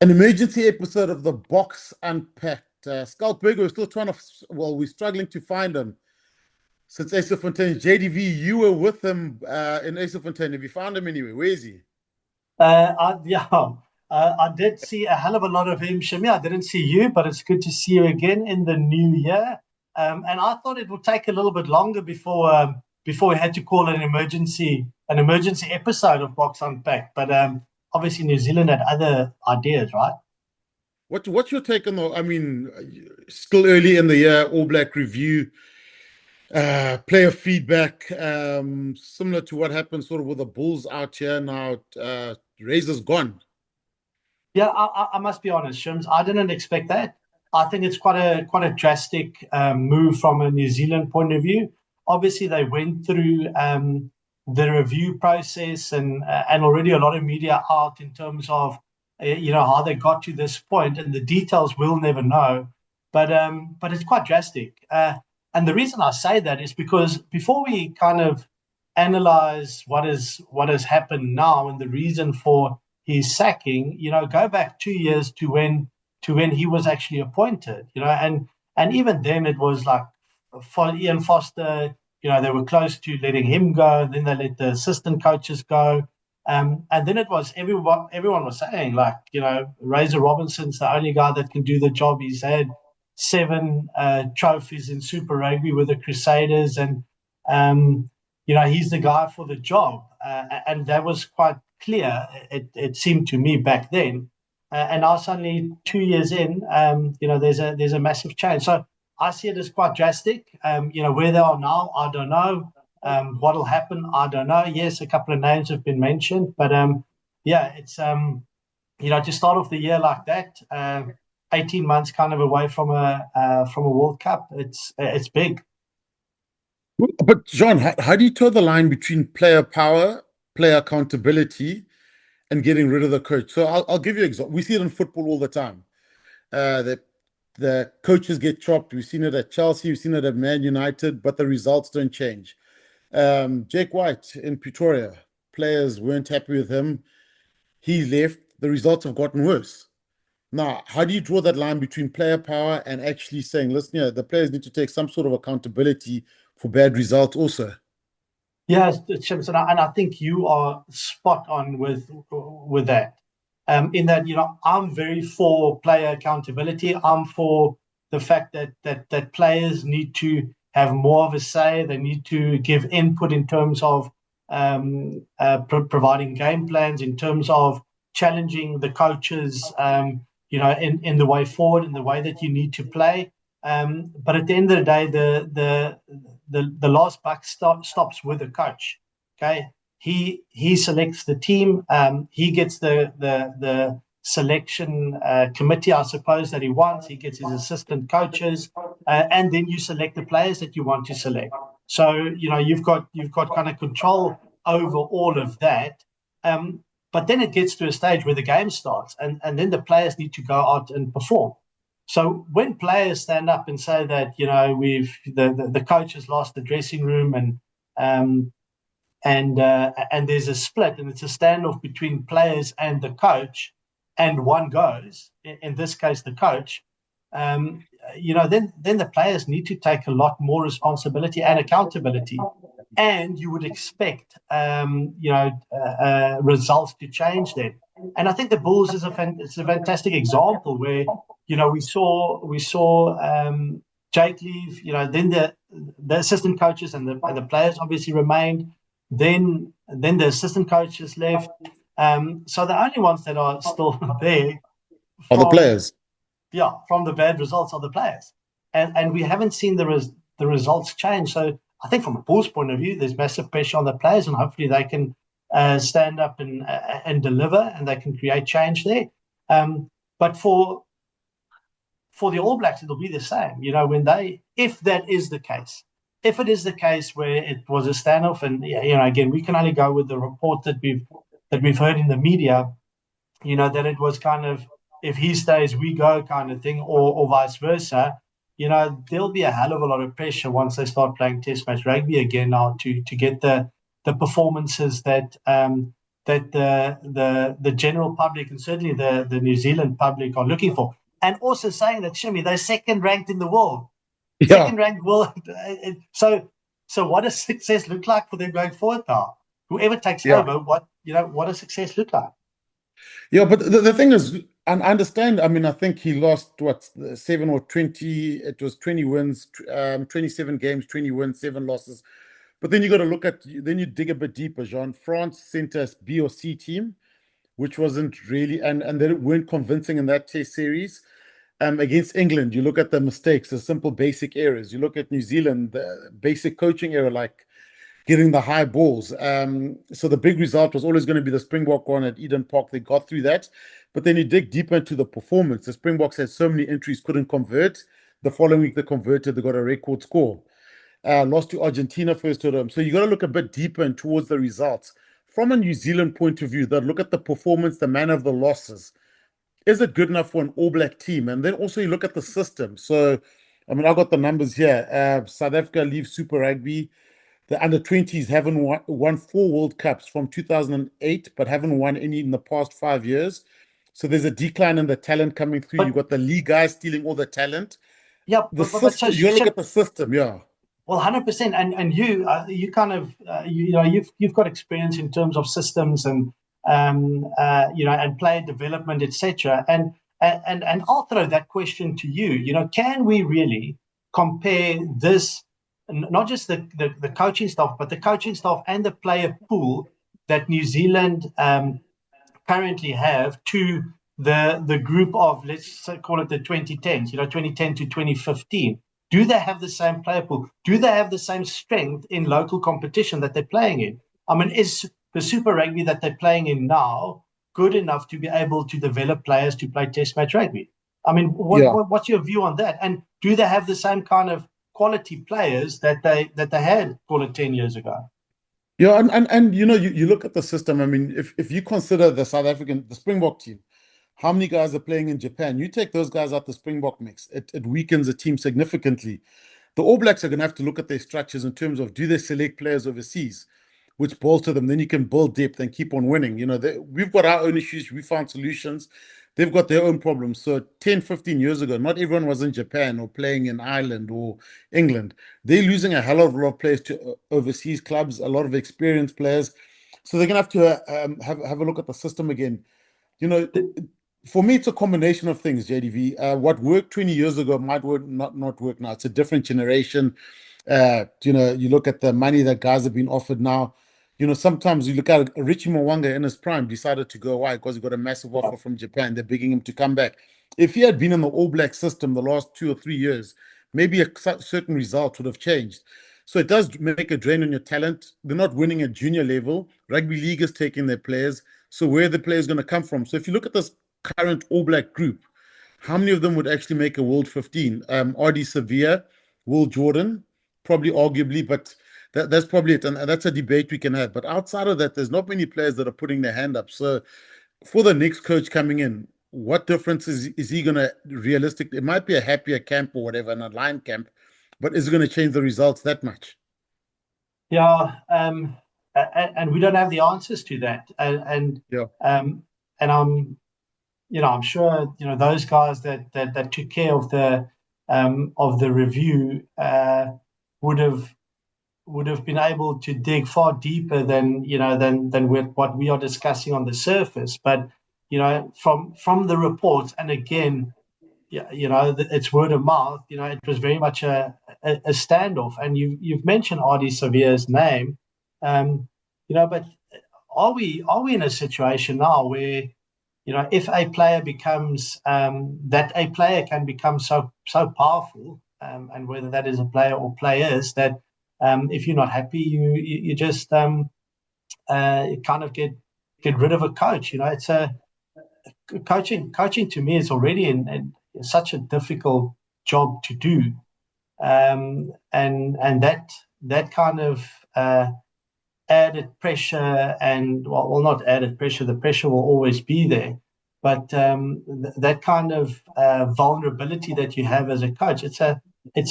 An emergency episode of the Boks Unpacked. Scott Berger, we're still we're struggling to find him since Fontaine. JDV, you were with him in Fontaine. Have you found him anyway? Where is he? Yeah, I did see a hell of a lot of him, Shimmy. I didn't see you, but it's good to see you again in the new year. And I thought it would take a little bit longer before we had to call an emergency episode of Box Unpacked. But obviously New Zealand had other ideas, right? What's your take on the? I mean, still early in the year. All Black review, player feedback, similar to what happened sort of with the Bulls out here now. Razor's gone. Yeah, I must be honest, Shims. I didn't expect that. I think it's quite a drastic move from a New Zealand point of view. Obviously, they went through the review process and already a lot of media out in terms of how they got to this point, and the details we'll never know. But it's quite drastic. And the reason I say that is because before we kind of analyze what has happened now and the reason for his sacking, go back 2 years to when he was actually appointed, and even then it was like for Ian Foster, they were close to letting him go, then they let the assistant coaches go. And then it was everyone was saying, like, Razor Robinson's the only guy that can do the job. He's had seven trophies in Super Rugby with the Crusaders, and he's the guy for the job. And that was quite clear, it seemed to me back then. And now suddenly 2 years in, there's a massive change. So I see it as quite drastic. Where they are now, I don't know. What'll happen, I don't know. Yes, a couple of names have been mentioned, but yeah, it's to start off the year like that, 18 months kind of away from a World Cup. It's big. But Jean, how do you toe the line between player power, player accountability, and getting rid of the coach? So I'll give you an example. We see it in football all the time. The coaches get chopped. We've seen it at Chelsea. We've seen it at Man United, but the results don't change. Jake White in Pretoria, players weren't happy with him. He left. The results have gotten worse. Now, how do you draw that line between player power and actually saying, listen, the players need to take some sort of accountability for bad results also? Yes, Chips, and I think you are spot on with that. In that, I'm very for player accountability. I'm for the fact that players need to have more of a say. They need to give input in terms of providing game plans, in terms of challenging the coaches, in the way forward, in the way that you need to play. But at the end of the day, the last buck stops with the coach. Okay, he selects the team. He gets the selection committee, I suppose, that he wants. He gets his assistant coaches, and then you select the players that you want to select. So you've got kind of control over all of that. But then it gets to a stage where the game starts, and then the players need to go out and perform. So when players stand up and say that the coach has lost the dressing room, and there's a split, and it's a standoff between players and the coach, and one goes, in this case the coach, then the players need to take a lot more responsibility and accountability, and you would expect results to change then. And I think the Bulls it's a fantastic example where we saw Jake leave. Then the assistant coaches and the players obviously remained. Then the assistant coaches left. So the only ones that are still there Are the from players? from the bad results are the players, and we haven't seen the results change. So I think from a Bulls point of view, there's massive pressure on the players, and hopefully they can stand up and deliver, and they can create change there. But for the All Blacks, it'll be the same. If that is the case, if it is the case where it was a standoff, and again, we can only go with the report that we've heard in the media, that it was kind of, if he stays, we go kind of thing, or vice versa. There'll be a hell of a lot of pressure once they start playing Test match rugby again now to get the performances that that the general public and certainly the New Zealand public are looking for. And also saying that, Shimmy, they're second ranked in the world. Yeah, Second ranked world. So what does success look like for them going forward now? Whoever takes yeah. over, what does success look like? Yeah, but the thing is, and I understand. I mean, I think he lost what 7 or 20. It was 20 wins, 27 games, 20 wins, 7 losses. But then you got to look at then you dig a bit deeper, Jean. France sent us B or C team, which wasn't really and they weren't convincing in that test series. Against England, you look at the mistakes, the simple basic errors. You look at New Zealand, the basic coaching error, like getting the high balls. So the big result was always going to be the Springbok one at Eden Park. They got through that. But then you dig deeper into the performance. The Springboks had so many injuries, couldn't convert. The following week, they converted, they got a record score. Lost to Argentina first to them. So you got to look a bit deeper and towards the results. From a New Zealand point of view, that look at the performance, the manner of the losses. Is it good enough for an All Black team? And then also you look at the system. So, I mean, I got the numbers here. South Africa leaves Super Rugby. The under 20s haven't won 4 World Cups from 2008, but haven't won any in the past 5 years. So there's a decline in the talent coming through. You But got the league guys stealing all the talent. yeah, The but so system, you got to look at the system, yeah. well, 100%. And you kind of you've got experience in terms of systems and and player development, etc. And I'll throw that question to you. Can we really compare this, not just the coaching staff, but the coaching staff and the player pool that New Zealand currently have to the group of, let's call it the 2010s, 2010 to 2015? Do they have the same player pool? Do they have the same strength in local competition that they're playing in? I mean, is the Super Rugby that they're playing in now good enough to be able to develop players to play Test match rugby? I mean, Yeah. what's your view on that? And do they have the same kind of quality players that they had, call it 10 years ago? Yeah, and you look at the system. I mean, if you consider the Springbok team, how many guys are playing in Japan? You take those guys out the Springbok mix, it weakens the team significantly. The All Blacks are going to have to look at their structures in terms of do they select players overseas, which bolster them. Then you can build depth and keep on winning. We've got our own issues. We found solutions. They've got their own problems. So 10, 15 years ago, not everyone was in Japan or playing in Ireland or England. They're losing a hell of a lot of players to overseas clubs, a lot of experienced players. So they're going to have to have a look at the system again. You know, for me, it's a combination of things, JDV. What worked 20 years ago might not work now. It's a different generation. You look at the money that guys have been offered now. Sometimes you look at Richie Mwanga in his prime decided to go away because he got a massive offer from Japan. They're begging him to come back. If he had been in the All Black system the last 2 or 3 years, maybe a certain result would have changed. So it does make a drain on your talent. They're not winning at junior level. Rugby league is taking their players. So where are the players going to come from? So if you look at this current All Black group, how many of them would actually make a World 15? RD Sevilla, Will Jordan, probably arguably, but that's probably it. And that's a debate we can have. But outside of that, there's not many players that are putting their hand up. So for the next coach coming in, what difference is he going to realistic? It might be a happier camp or whatever, an aligned camp, but is it going to change the results that much? Yeah, and we don't have the answers to that. Yeah. And I'm sure those guys that took care of the review would have been able to dig far deeper than with what we are discussing on the surface. But from the reports, and again, it's word of mouth. It was very much a standoff. And you've mentioned RD Sevilla's name, but are we in a situation now where if a player becomes that a player can become so powerful, and whether that is a player or players, that if you're not happy, you just kind of get rid of a coach. It's a coaching to me is already in such a difficult job to do, and that kind of added pressure, and well, not added pressure. The pressure will always be there, but that kind of vulnerability that you have as a coach, it's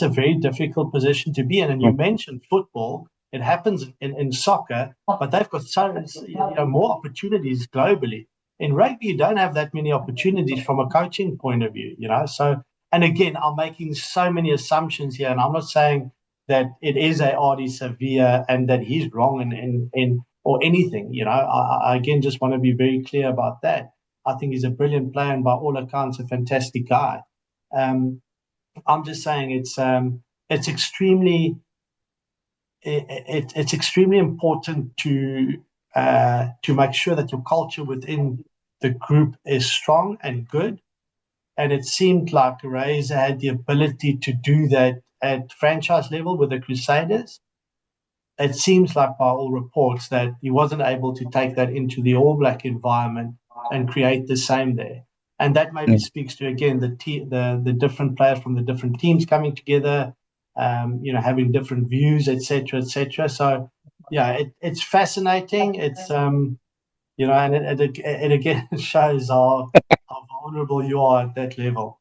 a very difficult position to be in. And you mentioned football. It happens in soccer, but they've got more opportunities globally. In rugby, you don't have that many opportunities from a coaching point of view, So, and again, I'm making so many assumptions here, and I'm not saying that it is a Artie Sevilla and that he's wrong in or anything, I again just want to be very clear about that. I think he's a brilliant player and by all accounts a fantastic guy. I'm just saying it's extremely it's extremely important to make sure that your culture within the group is strong and good. And it seemed like Razor had the ability to do that at franchise level with the Crusaders. It seems like, by all reports, that he wasn't able to take that into the All Black environment and create the same there. And that maybe speaks to, again, the different players from the different teams coming together, having different views, etc., etc. So, yeah, it's fascinating. It's and it again shows how vulnerable you are at that level.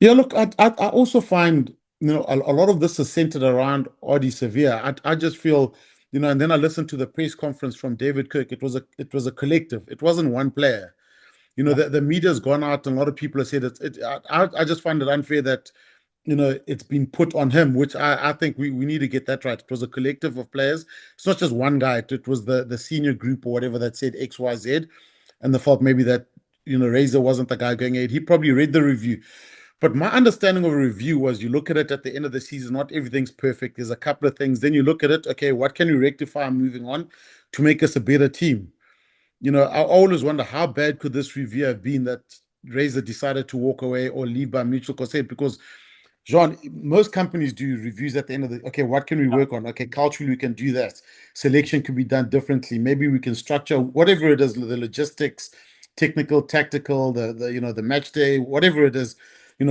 Yeah, look, I also find, a lot of this is centered around Audi Sevilla. I just feel, and then I listened to the press conference from David Kirk. It was a collective. It wasn't one player. The media's gone out and a lot of people have said I just find it unfair that, it's been put on him, which I think we need to get that right. It was a collective of players. It's not just one guy. It was the senior group or whatever that said XYZ, and they felt maybe that, Razor wasn't the guy going ahead. He probably read the review. But my understanding of a review was you look at the end of the season, not everything's perfect. There's a couple of things. Then you look at it, okay, what can we rectify moving on to make us a better team? I always wonder how bad could this review have been that Razor decided to walk away or leave by mutual consent? Because, Jean, most companies do reviews at the end of okay, what can we work on? Okay, culturally, we can do that. Selection could be done differently. Maybe we can structure whatever it is, the logistics, technical, tactical, the match day, whatever it is,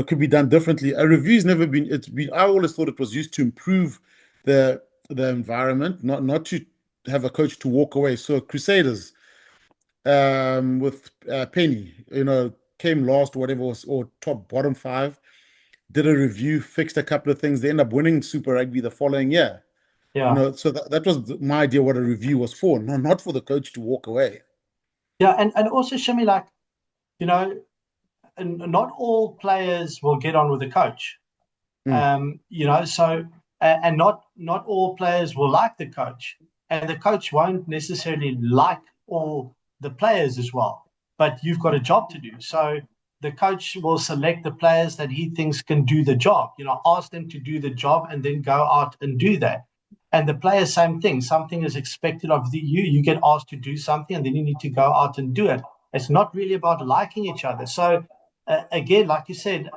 could be done differently. A review's never been, I always thought it was used to improve the environment, not to have a coach to walk away. So Crusaders, with Penny, came last, whatever was, or top bottom five, did a review, fixed a couple of things. They end up winning Super Rugby the following year. Yeah. So that was my idea what a review was for, no, not for the coach to walk away. Yeah, and also, Shimmy, and not all players will get on with the coach. So and not all players will like the coach, and the coach won't necessarily like all the players as well. But you've got a job to do. So the coach will select the players that he thinks can do the job. Ask them to do the job and then go out and do that. And the players, same thing. Something is expected of you. You get asked to do something, and then you need to go out and do it. It's not really about liking each other. So again, like you said,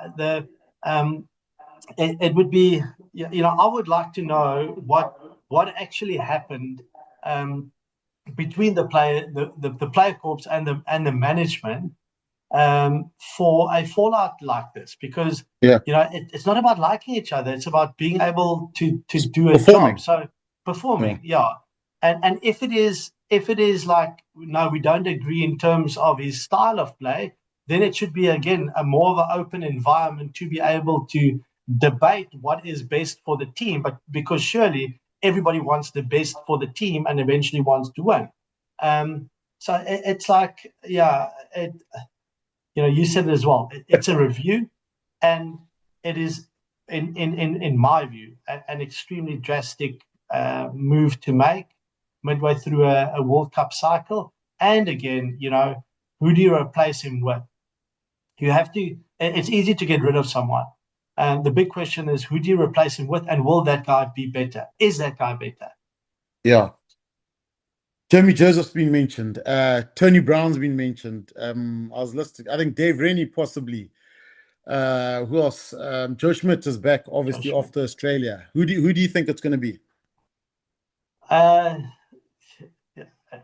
it would be, I would like to know what actually happened between the player corps and the management for a fallout like this, because Yeah. it's not about liking each other. It's about being able to do a Performing. job. So performing, yeah. And if it is like, no, we don't agree in terms of his style of play, then it should be, again, a more of an open environment to be able to debate what is best for the team. But because surely everybody wants the best for the team and eventually wants to win. So it's like, yeah, you said it as well. It's a review, and it is, in my view, an extremely drastic move to make midway through a World Cup cycle. And again, who do you replace him with? You have to. It's easy to get rid of someone. And the big question is, who do you replace him with, and will that guy be better? Is that guy better? Yeah. Jeremy Joseph's been mentioned. Tony Brown's been mentioned. I was listening. I think Dave Rennie possibly. Who else? Joe Schmidt is back, obviously, after Australia. Who do you think it's going to be?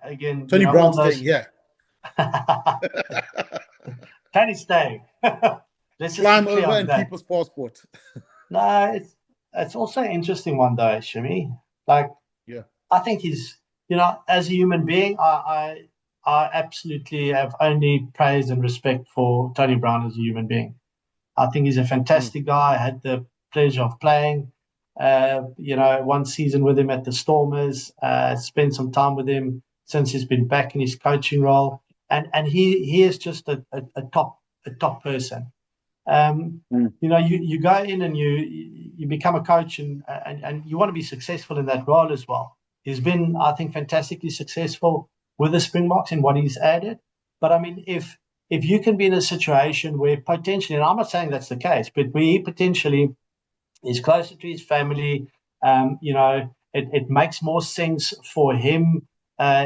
Again, Tony Brown's staying, yeah. Can he stay? Let's Fly him just be clear over on and that. keep his passport. No, it's also an interesting one though, Shimmy. Like, yeah, I think he's, as a human being, I absolutely have only praise and respect for Tony Brown as a human being. I think he's a fantastic guy. I had the pleasure of playing one season with him at the Stormers, spent some time with him since he's been back in his coaching role, and he is just a top person. You go in and you become a coach, and you want to be successful in that role as well. He's been, I think, fantastically successful with the Springboks in what he's added. But I mean, if you can be in a situation where potentially, and I'm not saying that's the case, but where he potentially is closer to his family, it makes more sense for him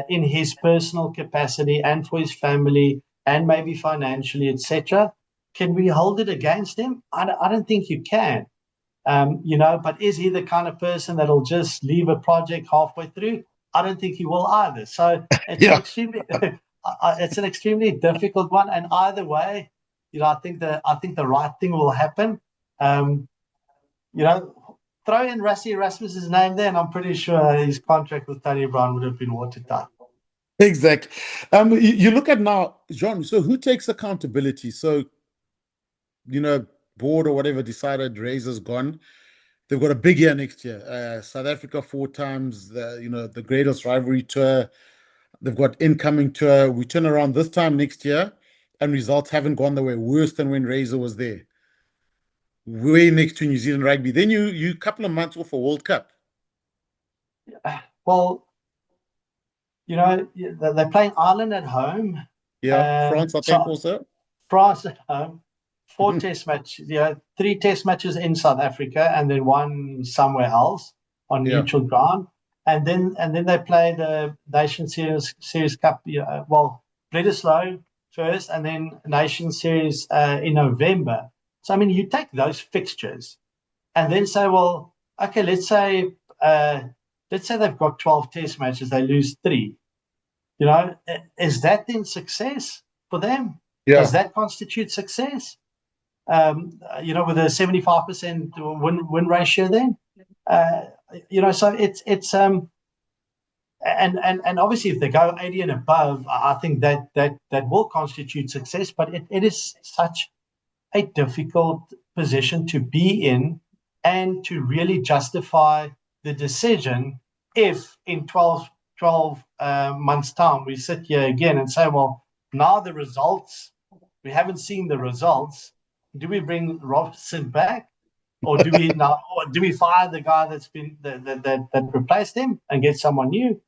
in his personal capacity and for his family and maybe financially, etc. Can we hold it against him? I don't think you can. But is he the kind of person that'll just leave a project halfway through? I don't think he will either. So it's Yeah. it's an extremely difficult one. And either way, I think the right thing will happen. Throw in Rassie Erasmus's name there, and I'm pretty sure his contract with Tony Brown would have been watertight. Exactly. You look at now, Jean, so who takes accountability? So, board or whatever decided Razor's gone. They've got a big year next year. South Africa 4 times, the greatest rivalry tour. They've got incoming tour. We turn around this time next year, and results haven't gone the way, worse than when Razor was there. Way next to New Zealand rugby. Then you couple of months off a World Cup. Well, they're playing Ireland at home. Yeah, France, I think also. France at home. 4 test matches, 3 test matches in South Africa, and then 1 somewhere else on neutral ground. And then they play the Nation Series Cup. Bledisloe first, and then Nation Series in November. So I mean, you take those fixtures, and then say, well, okay, let's say they've got 12 test matches, they lose 3. Is that then success for them? Yeah. Does that constitute success? With a 75% win ratio then? So it's and obviously if they go 80 and above, I think that will constitute success, but it is such a difficult position to be in and to really justify the decision if in 12 months' time we sit here again and say, well, now the results, we haven't seen the results. Do we bring Robertson back, or do we fire the guy that's been that replaced him and get someone new?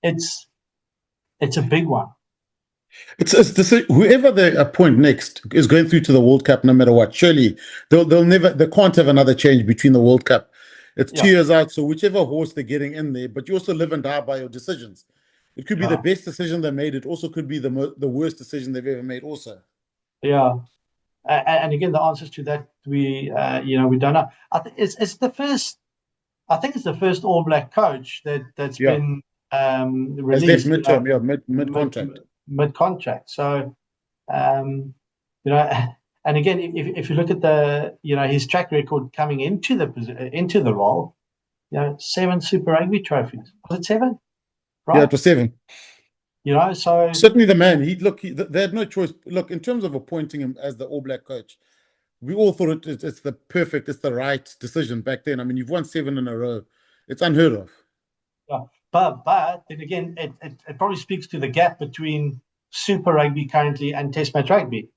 It's a big one. It's whoever they appoint next is going through to the World Cup no matter what. Surely they can't have another change between the World Cup. It's 2 years out, so whichever horse they're getting in there, but you also live and die by your decisions. It could be the best decision they made. It also could be the worst decision they've ever made also. Yeah. And again, the answers to that we don't know. I think it's the first All Black coach that's been released mid-contract. Mid-contract. So, and again, if you look at his track record coming into the role, 7 Super Rugby trophies. Was it 7? Right? Yeah, it was 7. So certainly the man. They had no choice. Look, in terms of appointing him as the All Black coach, we all thought it's the right decision back then. I mean, you've won 7 in a row. It's unheard of. Yeah, but then again, it probably speaks to the gap between Super Rugby currently and Test match rugby.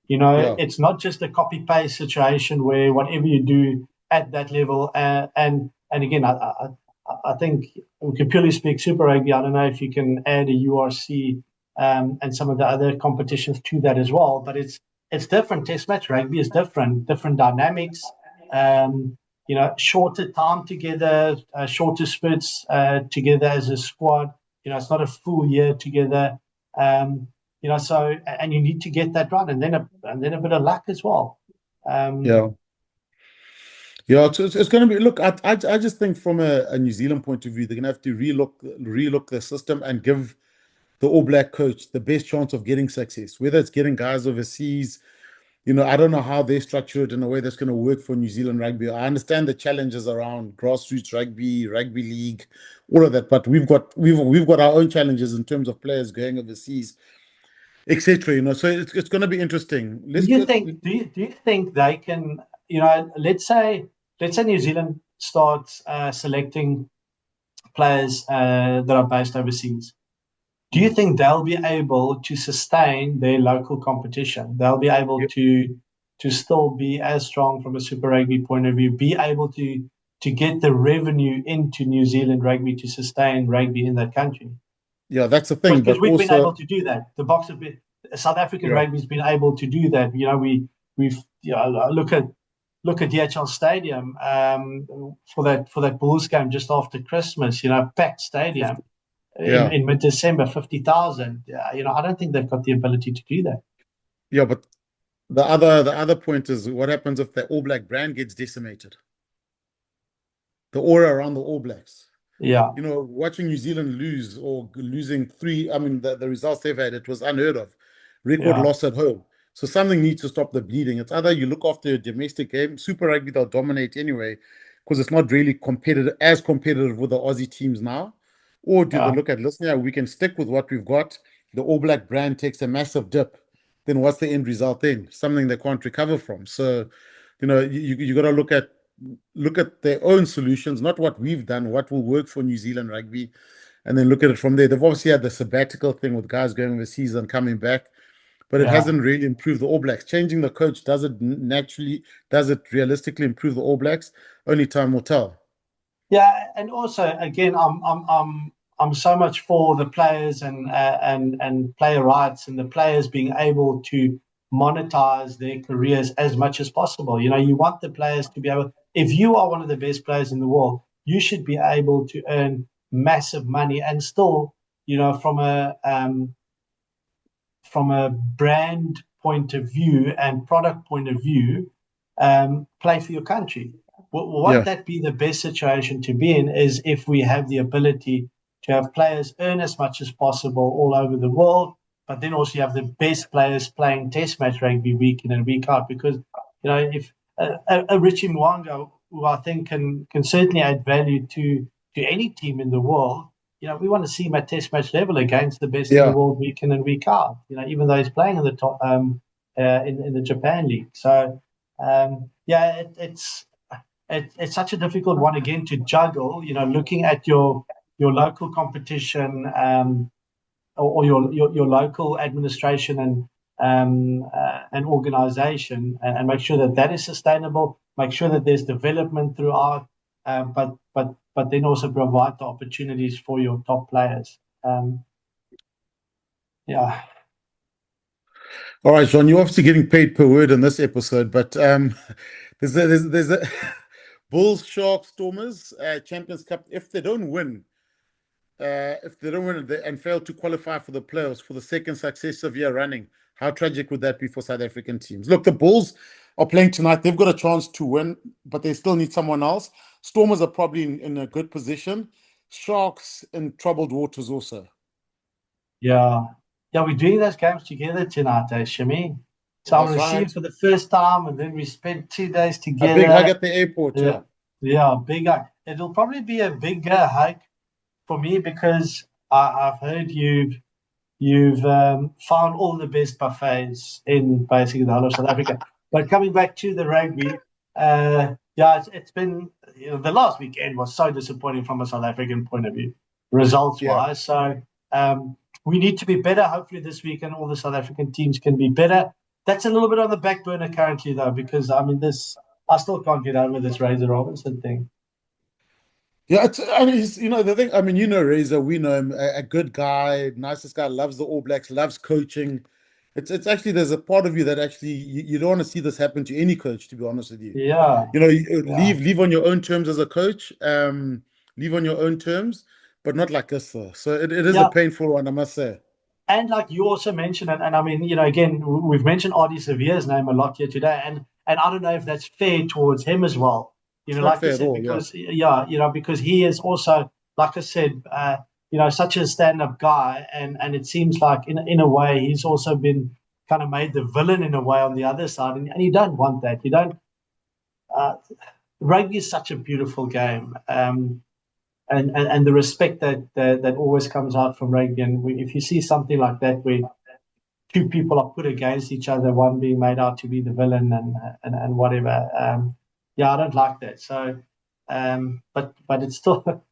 It's not just a copy paste situation where whatever you do at that level, and again, I think we can purely speak Super Rugby. I don't know if you can add a URC and some of the other competitions to that as well, but it's different. Test match rugby is different dynamics. Shorter time together, shorter spurts together as a squad. It's not a full year together. So and you need to get that right, and then a bit of luck as well. Yeah, it's going to be. Look, I just think from a New Zealand point of view, they're going to have to relook the system and give the All Black coach the best chance of getting success. Whether it's getting guys overseas, I don't know how they structure it in a way that's going to work for New Zealand rugby. I understand the challenges around grassroots rugby league, all of that, but we've got our own challenges in terms of players going overseas, etc. So it's going to be interesting. Do you think they can? Let's say let's say New Zealand starts selecting players that are based overseas. Do you think they'll be able to sustain their local competition? They'll be able Yeah, to still be as strong from a Super Rugby point of view, be able to get the revenue into New Zealand rugby to sustain rugby in that country? yeah, that's the thing. Because But we've been also, able to do that. The Boks have been South African yeah, rugby's been able to do that. We've look at DHL Stadium for that Bulls game just after Christmas. Packed stadium yeah, in mid December, 50,000. I don't think they've got the ability to do that. yeah. But the other point is what happens if the All Black brand gets decimated? The aura around the All Blacks. Yeah, Watching New Zealand lose or losing three, I mean, the results they've had, it was unheard of. Record yeah, loss at home. So something needs to stop the bleeding. It's either you look after your domestic game, Super Rugby, they'll dominate anyway, because it's not really competitive with the Aussie teams now. Or do they yeah, look at, listen, yeah, we can stick with what we've got. The All Black brand takes a massive dip. Then what's the end result then? Something they can't recover from. So, you got to look at their own solutions, not what we've done, what will work for New Zealand rugby, and then look at it from there. They've obviously had the sabbatical thing with guys going overseas and coming back, but it yeah. hasn't really improved the All Blacks. Changing the coach does it realistically improve the All Blacks? Only time will tell. Yeah, and also again, I'm so much for the players and player rights and the players being able to monetize their careers as much as possible. You want the players to be able. If you are one of the best players in the world, you should be able to earn massive money and still, from a brand point of view and product point of view, play for your country. Won't Yeah, that be the best situation to be in? Is if we have the ability to have players earn as much as possible all over the world, but then also you have the best players playing Test match rugby week in and week out. Because if a Richie Mwanga, who I think can certainly add value to any team in the world, we want to see him at Test match level against the best in the yeah. world week in and week out. Even though he's playing in the top in the Japan league. So yeah, it's such a difficult one again to juggle. Looking at your local competition, or your local administration and organization, and make sure that that is sustainable. Make sure that there's development throughout, but then also provide the opportunities for your top players. Yeah, All right, John, you're obviously getting paid per word in this episode, but there's a Bulls, Sharks, Stormers, Champions Cup. If they don't win and fail to qualify for the playoffs for the second successive year running, how tragic would that be for South African teams? Look, the Bulls are playing tonight. They've got a chance to win, but they still need someone else. Stormers are probably in a good position. Sharks in troubled waters also. yeah, yeah. We're doing those games together tonight, Shimmy. So I'm That's going to see you right. for the first time, and then we spend 2 days A big hug together. at the airport, Yeah, yeah. yeah, big. It'll probably be a bigger hike for me because I've heard you've found all the best buffets in basically the whole of South Africa. But coming back to the rugby, yeah, it's been the last weekend was so disappointing from a South African point of view, results Yeah. wise. So we need to be better. Hopefully this weekend all the South African teams can be better. That's a little bit on the back burner currently though, because I mean I still can't get over this Razor Robinson thing. Yeah, I mean, the thing. I mean, Razor. We know him, a good guy, nicest guy. Loves the All Blacks. Loves coaching. It's actually there's a part of you that actually you don't want to see this happen to any coach. To be honest with you, Yeah, yeah. leave on your own terms as a coach. Leave on your own terms, but not like this though. So it is a Yeah, painful one, I must say. and like you also mentioned, and I mean, again, we've mentioned Artie Severe's name a lot here today, and I don't know if that's fair towards him as well. It's not Like you fair at said, all. Yeah, because yeah, because he is also, like I said, such a stand-up guy, and it seems like in a way he's also been kind of made the villain in a way on the other side, and you don't want that. You don't. Uh, Rugby is such a beautiful game. And the respect that always comes out from rugby. And if you see something like that where two people are put against each other, one being made out to be the villain and whatever, Yeah, I don't like that. So, but it's still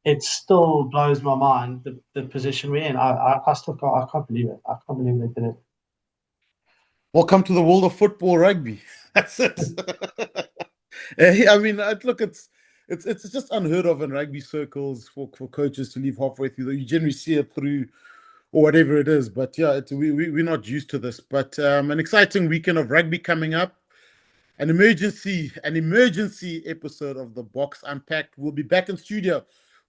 it still blows my mind the position we're in. I still can't believe it. I can't believe they did it. Welcome to the world of football rugby. That's it. I mean, look, it's just unheard of in rugby circles for coaches to leave halfway through. You generally see it through or whatever it is. But yeah, we're not used to this. But an exciting weekend of rugby coming up. An emergency episode of the Boks Unpacked. We'll be back in studio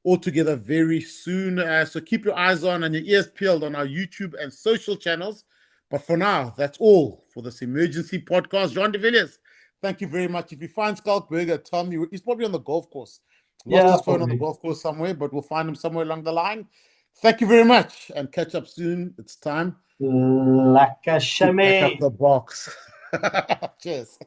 all together very soon. So keep your eyes on and your ears peeled on our YouTube and social channels. But for now, that's all for this emergency podcast. Jean de Villiers, thank you very much. If you find Skalkberger, tell me he's probably on the golf course. Lost Yeah, his phone on the probably. golf course somewhere, but we'll find him somewhere along the line. Thank you very much and catch up soon. It's time Like a to pack up shimmy. the box. Cheers.